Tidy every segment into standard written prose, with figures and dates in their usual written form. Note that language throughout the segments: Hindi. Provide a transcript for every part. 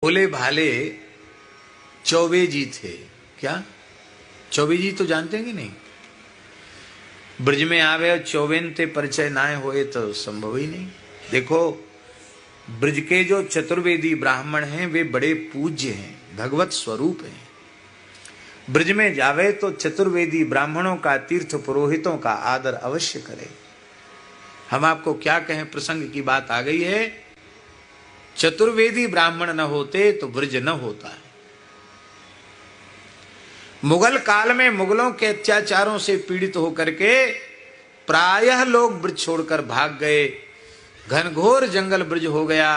भोले भाले चौबे जी थे। क्या चौबे जी तो जानते हैं कि नहीं? ब्रज में आवे और चौबेन ते परिचय ना होए तो संभव ही नहीं। देखो, ब्रज के जो चतुर्वेदी ब्राह्मण हैं वे बड़े पूज्य हैं, भगवत स्वरूप हैं। ब्रज में जावे तो चतुर्वेदी ब्राह्मणों का, तीर्थ पुरोहितों का आदर अवश्य करे। हम आपको क्या कहें, प्रसंग की बात आ गई है। चतुर्वेदी ब्राह्मण न होते तो ब्रज न होता है। मुगल काल में मुगलों के अत्याचारों से पीड़ित होकर के प्रायः लोग ब्रज छोड़कर भाग गए। घनघोर जंगल ब्रज हो गया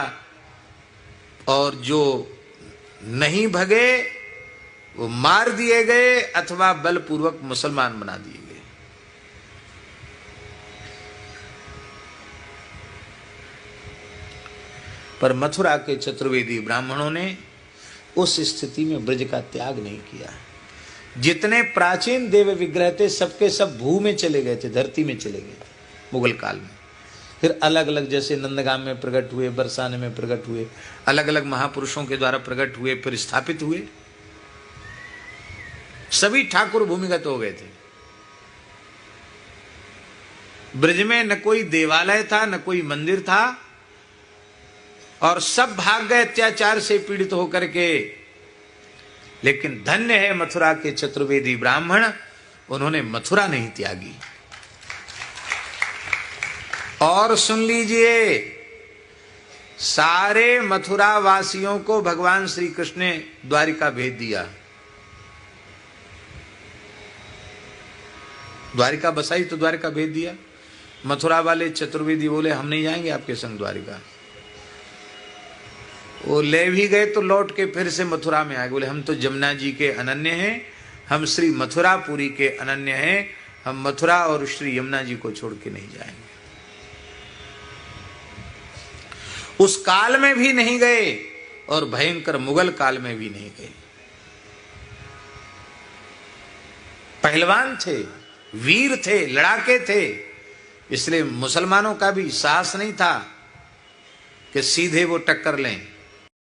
और जो नहीं भगे वो मार दिए गए अथवा बलपूर्वक मुसलमान बना दिए गए। पर मथुरा के चतुर्वेदी ब्राह्मणों ने उस स्थिति में ब्रज का त्याग नहीं किया। जितने प्राचीन देव विग्रह थे सबके सब भू में चले गए थे, धरती में चले गए थे मुगल काल में। फिर अलग अलग, जैसे नंदगाम में प्रकट हुए, बरसाने में प्रकट हुए, अलग अलग महापुरुषों के द्वारा प्रकट हुए, फिर स्थापित हुए। सभी ठाकुर भूमिगत हो गए थे। ब्रज में न कोई देवालय था, न कोई मंदिर था, और सब भाग गए अत्याचार से पीड़ित होकर के। लेकिन धन्य है मथुरा के चतुर्वेदी ब्राह्मण, उन्होंने मथुरा नहीं त्यागी। और सुन लीजिए, सारे मथुरा वासियों को भगवान श्री कृष्ण ने द्वारिका भेज दिया। द्वारिका बसाई तो द्वारिका भेज दिया। मथुरा वाले चतुर्वेदी बोले हम नहीं जाएंगे आपके संग द्वारिका। वो ले भी गए तो लौट के फिर से मथुरा में आ गए। बोले हम तो जमुना जी के अनन्य हैं, हम श्री मथुरापुरी के अनन्य हैं, हम मथुरा और श्री यमुना जी को छोड़ के नहीं जाएंगे। उस काल में भी नहीं गए और भयंकर मुगल काल में भी नहीं गए। पहलवान थे, वीर थे, लड़ाके थे, इसलिए मुसलमानों का भी साहस नहीं था कि सीधे वो टक्कर लें।